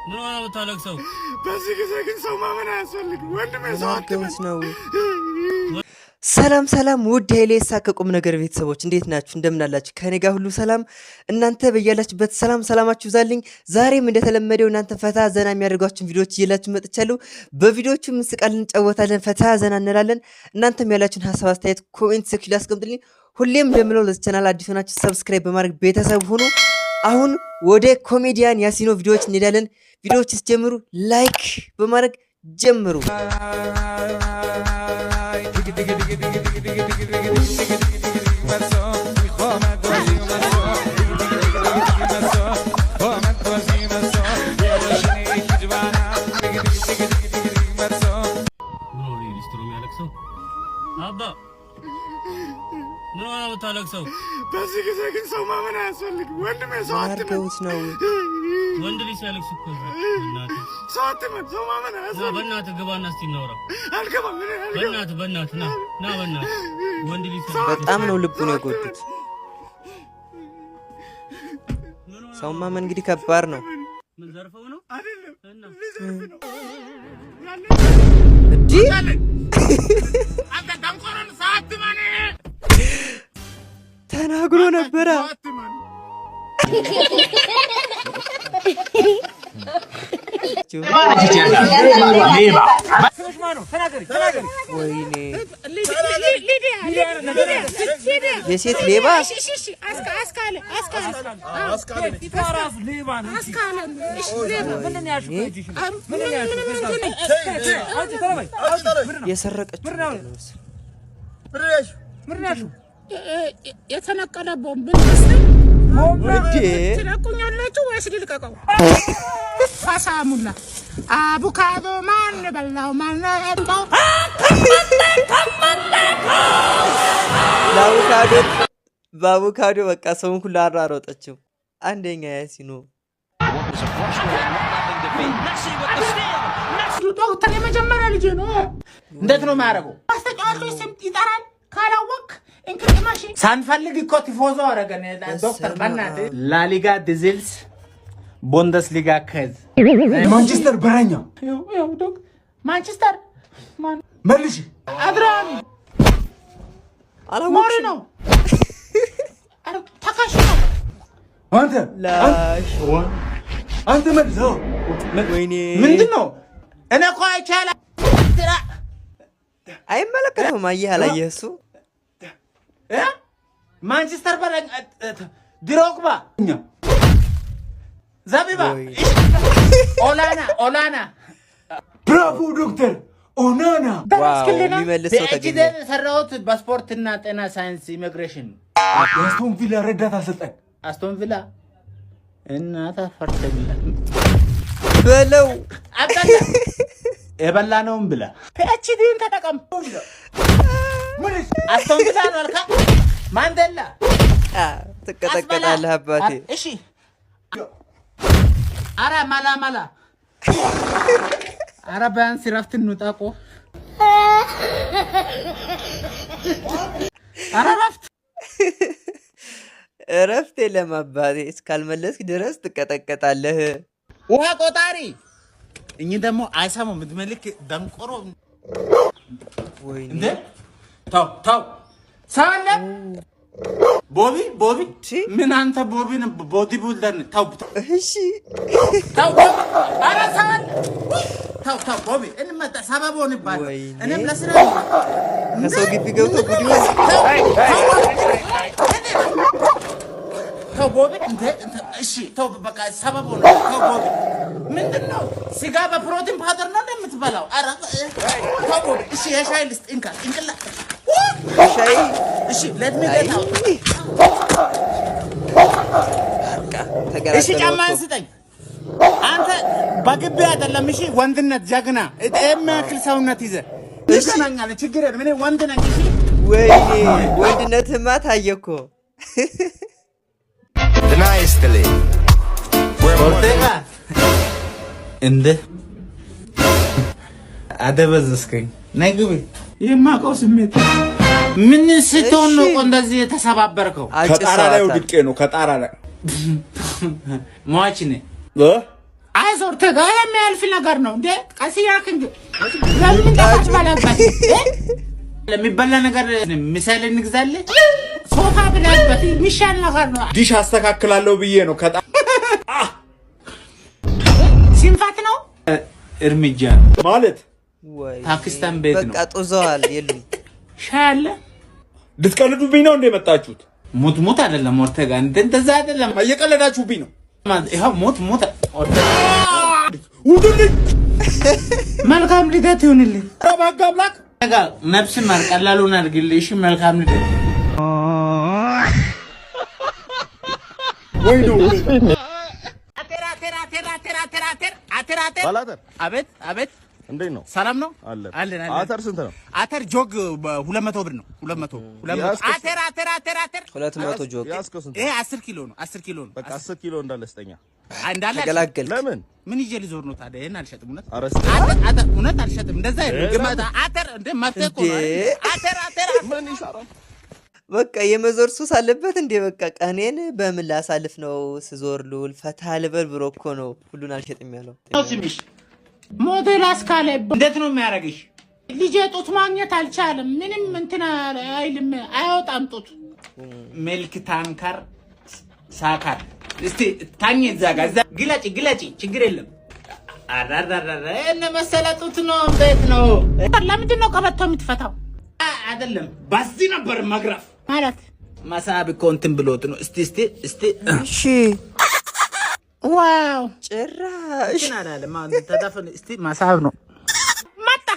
ምን ሆነ የምታለቅሰው? በዚህ ጊዜ ግን ሰው ማመን አያስፈልግም ወንድሜ። ሰው አትመስ ነው። ሰላም ሰላም ውድ ኃይሌሳ ከቁም ነገር ቤተሰቦች እንዴት ናችሁ? እንደምን አላችሁ? ከኔ ጋር ሁሉ ሰላም፣ እናንተ በያላችሁበት ሰላማችሁ ይዛልኝ። ዛሬም እንደተለመደው እናንተ ፈታ ዘና የሚያደርጓችሁን ቪዲዮዎች እየላችሁ መጥቻለሁ። በቪዲዮቹ እንስቃለን፣ እንጫወታለን፣ ፈታ ዘና እንላለን። እናንተም ያላችሁን ሀሳብ አስተያየት ኮሜንት ሴክሽን ላይ አስቀምጡልኝ። ሁሌም እንደምለው ለዚህ ቻናል አዲስ ሆናችሁ ሰብስክራይብ በማድረግ ቤተሰብ ሁኑ። አሁን ወደ ኮሜዲያን ያሲኖ ቪዲዮዎች እንሄዳለን። ቪዲዮዎች ሲጀምሩ ላይክ በማድረግ ጀምሩ። ታለቅሰው በዚህ ጊዜ ግን ሰው ማመን አያስፈልግም ወንድሜ። ሰው አትመስ ነው። ወንድ ልጅ ሲያለቅስ እኮ ሰው አትመስ፣ ሰው ማመን አያስፈልግም። በእናትህ ግባና እስቲ እናውራ። አልገባም። በእናትህ ና በእናትህ። ወንድ ልጅ በጣም ነው ልቡን የጎዱት። ሰው ማመን እንግዲህ ከባድ ነው። ምን ዘርፈው ነው አይደለም እና ልዘርፍ ነው እንዴ? አንተ ደንቆሮን ሰው አትመን ተናግሮ ነበረ። ወይኔ የሴት ሌባ የሰረቀችው የተነቀለ ቦምብ ነው። ትለቁኛላችሁ ወይስ ልልቀቀው? ፋሳሙላ አቡካዶ ማን በላው? ማን ነጣው? በአቡካዶ በቃ ሰውን ሁሉ አራሮጠችው። አንደኛ ያሲኖ ዶክተር የመጀመሪያ ልጅ ነው። እንዴት ነው የሚያደርገው? አስተጫዋቾች ስም ይጠራል ካላወቅ እንክትማሽ ሳንፈልግ እኮ ቲፎዞ አረገን። ዶክተር ባናት ላሊጋ ዲዝልስ ቡንደስሊጋ ከዝ ማንቸስተር በረኛ ዶክ ማንቸስተር ማን መልሽ አድራሚ አላወቅሽ ነው ተካሽ ነው አንተ ላሽ አንተ መልሰው። ወይኔ ምንድነው? እኔ እኮ አይቻላ አይመለከተውም። አየህ አላየህ? እሱ ማንቸስተር በረኛ ድሮግባ ዘቢባ ኦላና ብራቮ ዶክተር ኦናና። የሚመልሰው ተገኘ። ሰራሁት በስፖርትና ጤና ሳይንስ ኢሚግሬሽን። አስቶን ቪላ ረዳት አሰልጣኝ። አስቶን ቪላ እናታ ፈርተኛ በለው አጣጣ የበላነውም ብላ ፒኤችዲን ተጠቀም። አስቶን ቪላ ነው አልካ ማንዴላ ትቀጠቀጣለህ አባቴ። እሺ አረ ማላ አረ ቢያንስ እረፍት እንውጣ እኮ። አረ እረፍት የለም አባቴ። እስካልመለስክ ድረስ ትቀጠቀጣለህ። ውሃ ቆጣሪ እኚህ ደግሞ አይሰማም። ምትመልክ ደንቆሮ ወይኔ ተው ሳለ ቦቢ ምን አንተ ቦቢን ቦዲ ቢልደር ተው። እሺ ተው አረ ሳለ ተው ቦቢ እንመጣ ሰበቦን ይባል። እኔም ለስራ ከሰው ግቢ ገብቶ ጉዲ ተው ቦቢ እንደ እሺ ተው በቃ ሰበቦን ተው ቦቢ ምንድነው? ስጋ በፕሮቲን ፓውደር ነው እንደምትበላው? አረ ተው ቦቢ እሺ የሻይ ልስጥ እንካ እንቅላ ሻይ እሺ ለድሜታው እሺ ጫማን ስጠኝ አንተ በግቢ አይደለም። እሺ ወንድነት ጀግና የሚያክል ሰውነት ይዘህ ይገናኛል። ችግር የለም። እኔ ወንድ ነኝ። እሺ ወይኔ ወንድነትማ ታየ እኮ። እንደ አደበዘዝከኝ። ነይ ግቢ። የማውቀው ስሜት ምን ስትሆን ነው እንደዚህ የተሰባበርከው? ከጣራ ላይ ወድቄ ነው። ከጣራ ላይ ሟች ነህ አይዞር ተጋር የሚያልፍ ነገር ነው እንዴ ቀስያክ እንዴ ለምን ተፈጥባለበት ለሚበላ ነገር ምሳሌ እንግዛለን ሶፋ ብላበት ሚሻል ነገር ነው ዲሽ አስተካክላለሁ ብዬ ነው ከጣ ሲንፋት ነው እርምጃ ማለት ወይ ፓኪስታን ቤት ነው በቃ ጦዘዋል የሉም ሻለ ልትቀልዱብኝ ነው እንደ መጣችሁት ሞት አይደለም ኦርቴጋ እንደዛ አይደለም እየቀለዳችሁብኝ ነው ይሄው ሞት ኦርቴጋ ውጡልኝ መልካም ልደት ይሁንልኝ ረባጋ አምላክ ኦርቴጋ ነፍስን ማር ቀላሉን አድርግልሽ መልካም ልደት ወይ ነው አተራተር አቤት እንዴት ነው? ሰላም ነው? አለን። አተር ስንት ነው? አተር ጆግ 200 ብር ነው። 200 አተር 200 ጆግ ያስከው ስንት? ይሄ 10 ኪሎ ነው። 10 ኪሎ ነው። በቃ 10 ኪሎ እንዳለ ስጠኛ። እንዳለ ተገላገል። ለምን? ምን ይዤ ልዞር ነው ታዲያ? ይሄን አልሸጥም። እውነት አልሸጥም። እንደዛ ግማታ አተር እንደ ማተቆ አተር ምን ይሻላል? በቃ የመዞር ሱስ አለበት እንዴ? በቃ ቀኔን በምን ላሳልፍ ነው? ስዞር ልውል ፈታ ልበል ብሎ እኮ ነው ሁሉን አልሸጥም ያለው። ስሚሽ ሞዴል አስካለ እንዴት ነው የሚያረግሽ? ልጄ ጡት ማግኘት አልቻለም። ምንም እንትና አይልም አይወጣም ጡት። ሚልክ ታንከር ሳካር እስቲ ታኝ እዛ ግለጪ ችግር የለም። አራራራ እነ መሰለ ጡት ነው እንዴት ነው? ለምንድን ነው ቀበቶ የምትፈታው? አይደለም በዚህ ነበር መግረፍ ማለት ማሳብ እኮ እንትን ብሎት ነው። እስቲ እሺ ዋው ጭራሽ አላለ ማን ተዳፈን እስቲ ማሳብ ነው። መጣ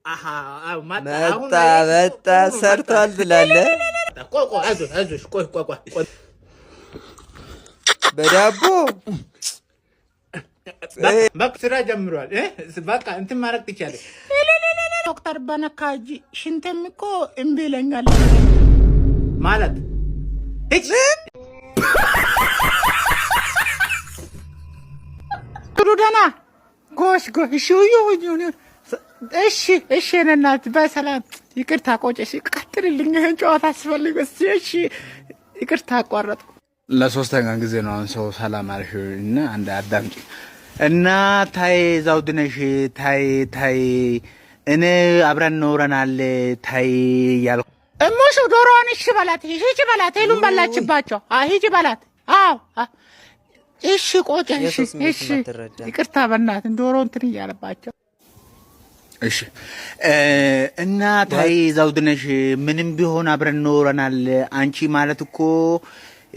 አሃ መጣ ሰርቷል ብላለ። ቆይ አይዞሽ ቆይ በዳቦ በቃ ስራ ጀምሯል። በቃ እንትን ማድረግ ትችያለሽ። ዶክተር በነካጂ ሽንተም እኮ እምቢ ይለኛል ማለት እቺ ዱዳና ጎሽ እሺ እናት በሰላም ይቅርታ ቆጨሽ ቀጥልልኝ ይሄን ጨዋታ አስፈልግ እሺ ይቅርታ አቋረጥ ለሶስተኛ ጊዜ ነው አሁን ሰው ሰላም አልሽ እና አንድ አዳምጪ እና ታይ ዛውድነሽ ታይ እኔ አብረን ኖረናል ታይ ያልኩ እሙሽ ዶሮውን እሺ በላት ሄሉን በላችባቸው ሂጂ በላት አዎ እሺ ቆጨ እሺ ይቅርታ በእናት ዶሮ እንትን እያለባቸው እሺ እና ታይ ዛውድነሽ ምንም ቢሆን አብረን ኖረናል አንቺ ማለት እኮ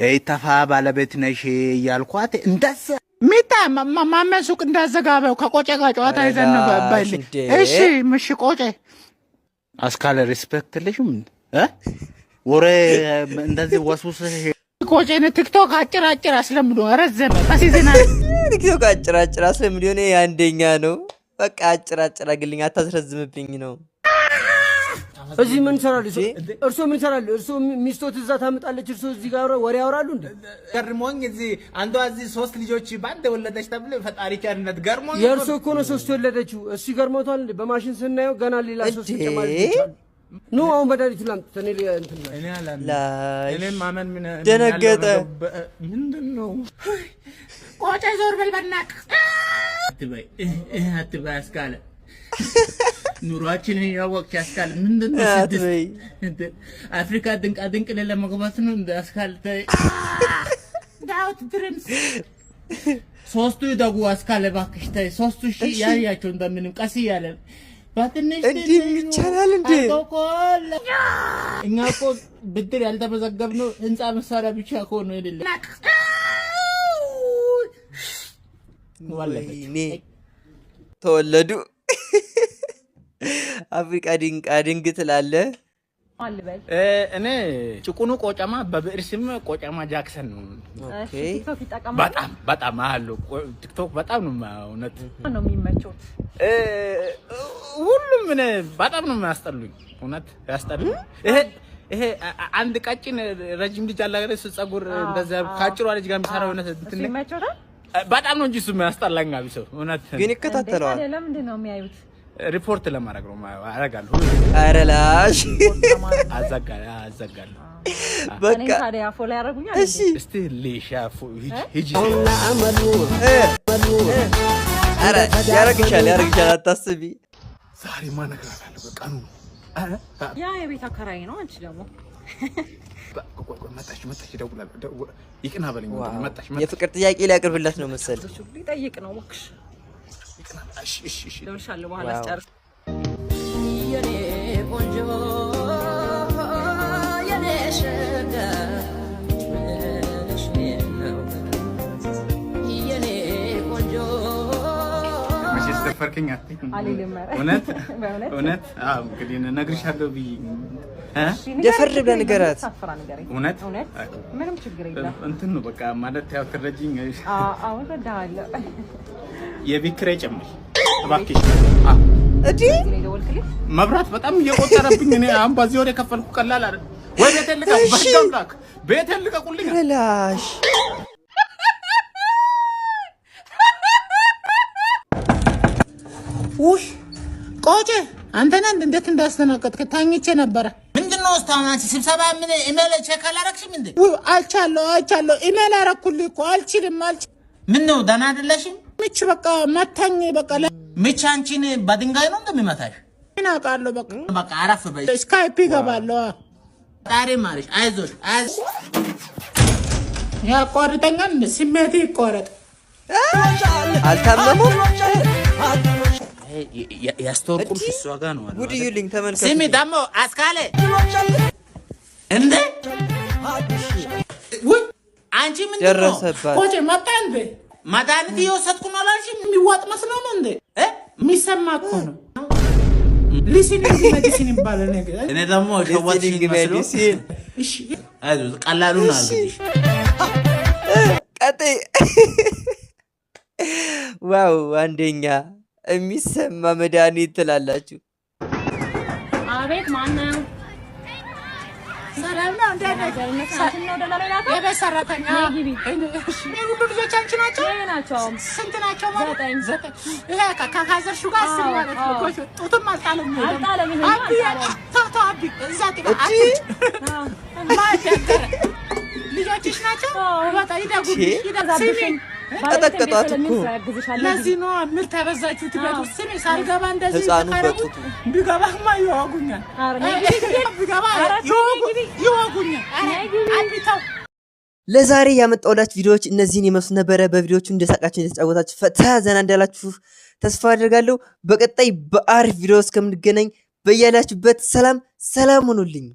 የይተፋ ባለቤት ነሽ ያልኳት እንደዛ ሚታ ማመን ሱቅ እንዳዘጋበው ከቆጨ ጋር ጨዋታ ይዘን ነው ባይልኝ እሺ ምሽ ቆጨ አስካለ ሪስፔክት ልሽም ወሬ እንደዚህ ወስውስሽ ቆጨነ ቲክቶክ አጭራጭር አስለምዶ ረዘመ ቀሲዘና ቲክቶክ አጭራጭር አስለምዶ ነው ያንደኛ ነው። በቃ አጭራጭር አግልኝ አታስረዝምብኝ ነው። እዚህ ምን ሰራል? እርሶ ምን ሰራል? እርሶ ሚስቶት እዛ ታመጣለች፣ እርሶ እዚህ ጋር ወሬ ያወራሉ እንዴ? ገርሞኝ እዚህ አንዷ እዚህ 3 ልጆች ባንተ ወለደች ተብለ ፈጣሪ ቻርነት ገርሞኝ። የእርሶ እኮ ነው 3 ወለደችው። እሱ ገርሞታል እንዴ? በማሽን ስናየው ገና ሌላ 3 ተጨማሪ ይችላል። ኑ አሁን በዳሪቱ ላምጥ እኔ እንትን ላይ እኔ ማመን ምን ደነገጠ። ምንድነው? ቆጨ ዞር በል በእናትህ አትበይ አስካለ ኑሯችንን ያወቅሽ አስካለ ምንድነው? ስድስት አፍሪካ ድንቅ ለመግባት ነው እንደ አስካለ ታይ ዳውት ድሪምስ 3 ይደጉ አስካለ ባክሽ ታይ 3 ሺህ ያያቸው እንደምንም ቀስ እያለ ባትንሽ እንዴ ይቻላል እንዴ? እኛ እኮ ብድር ያልተመዘገብነው ህንጻ መሳሪያ ብቻ እኮ ነው አይደለም። ወላሂ ተወለዱ አፍሪካ ድንቅ ትላለህ። እኔ ጭቁኑ ቆጨማ በብዕር ስም ቆጨማ ጃክሰን ነው። ኦኬ በጣም አሉ ቲክቶክ በጣም ነው እውነት ነው የሚመቸው። ሁሉም እኔ በጣም ነው የሚያስጠሉኝ እውነት ያስጠሉኝ። ይሄ አንድ ቀጭን ረጅም ልጅ አለ አይደል? ፀጉር እንደዛ ካጭሯ ልጅ ጋር የሚሰራው እውነት እንትን የሚመቸው በጣም ነው እንጂ እሱ የሚያስጠላኝ አብሶ እውነት ግን ይከታተለዋል። ለምንድን ነው የሚያዩት? ሪፖርት ለማድረግ ነው አረጋለሁ። ኧረ ላሽ አዘጋለሁ። በቃ ታዲያ ፎሎ ያደርጉኛል። እሺ እስቲ ሊሻፉ ሂጂ። ኧረ ያረግሻል አታስቢ። ዛሬ ማነግራለሁ በቃ ነው። ያ የቤት አከራይ ነው። አንቺ ደግሞ መጣሽ ደውላለሁ። ይቅና በለኝ። መጣሽ የፍቅር ጥያቄ ሊያቀርብላት ነው መሰል። ሊጠይቅ ነው እባክሽ። እሺ ደውልሻለሁ በኋላ አስጨርስ። የኔ ቆንጆ የኔ ሸጋ የኔ ቆንጆ መቼስ ደፈርከኝ እውነት እንግዲህ እነግርሻለሁ ብዬ ደፈር ብለህ ንገራት። እውነት ምንም ችግር የለም። እንትን ነው በቃ ማለት ያው ትረጂኝ። አዎ እረዳሃለሁ። የቤት ኪራይ ጨምሪ እባክሽ። እዲ መብራት በጣም እየቆጠረብኝ እኔ አሁን በዚህ ወር የከፈልኩ ቀላል አይደል ወይ? ቤቴን ልቀቅ በቃ ቤቴን ልቀቁልኝ። ላሽ ውይ ቆጬ አንተ ነህ እንዴት እንዳስተናገድክ ታኝቼ ነበረ። ምንድነው እስካሁን አንቺ ስብሰባ ምን ኢሜል ቼክ አላረግሽም እንዴ? ውይ አልቻለሁ ኢሜል አረኩልኝ እኮ አልችልም። ምን ነው ደህና አይደለሽም? ምች በቃ መታኝ። በቃ ምች አንቺን በድንጋይ ነው እንደሚመታሽ ምን አውቃለሁ። በቃ አረፍ በይ። ስካይፕ ይገባለሁ። ጣሪ ማሪሽ አይዞሽ ያቋርጠኛል እንደ ስሜቴ ይቆረጥ። አልታመሙም። ያስተወርቁም እሷ ጋር ነው። ጉድ ይልኝ ተመልከቱ። ስሚ ደግሞ አስካለ እንዴ ውይ አንቺ ምንድነው ደረሰባት። ቆጬ መጣ እንዴ? መድኃኒት እየወሰድኩ ነው አላልሽም? የሚዋጥ መስሎ ነው እንዴ? የሚሰማ እኮ ነው። ሊስኒንግ ሜዲሲን ይባላል ነገር። እኔ ደግሞ ሸዋትሽን መስሎ እሺ አይዞህ ቀላሉን አልግዲሽ ቀጤ ዋው አንደኛ የሚሰማ መድኃኒት ትላላችሁ። አቤት ማነው? ሰላም ነው እንዴ? የቤት ሰራተኛ ሁሉ ልጆች አንቺ ናቸው? ስንት ናቸው ማለት? 9 ይሄ ከካዘርሹ ጋር አስር ማለት ነው። ጡትም አልጣለም አቢ እዛ ልጆችሽ ናቸው? በጣም ይደጉልሽ። ቀጠቀጧት እኮ ለዚህ ነው ምን ተበዛችሁ ትበቱ። ስሚ ሳልገባ እንደዚህ ተካረቁ። ቢገባማ ይዋጉኛል። ለዛሬ ያመጣሁላችሁ ቪዲዮዎች እነዚህን ይመስሉ ነበረ። በቪዲዮቹ እንደሳቃችሁ እንደተጫወታችሁ ፈታ ዘና እንዳላችሁ ተስፋ አደርጋለሁ። በቀጣይ በአሪፍ ቪዲዮ እስከምንገናኝ በያላችሁበት ሰላም ሁኑልኝ።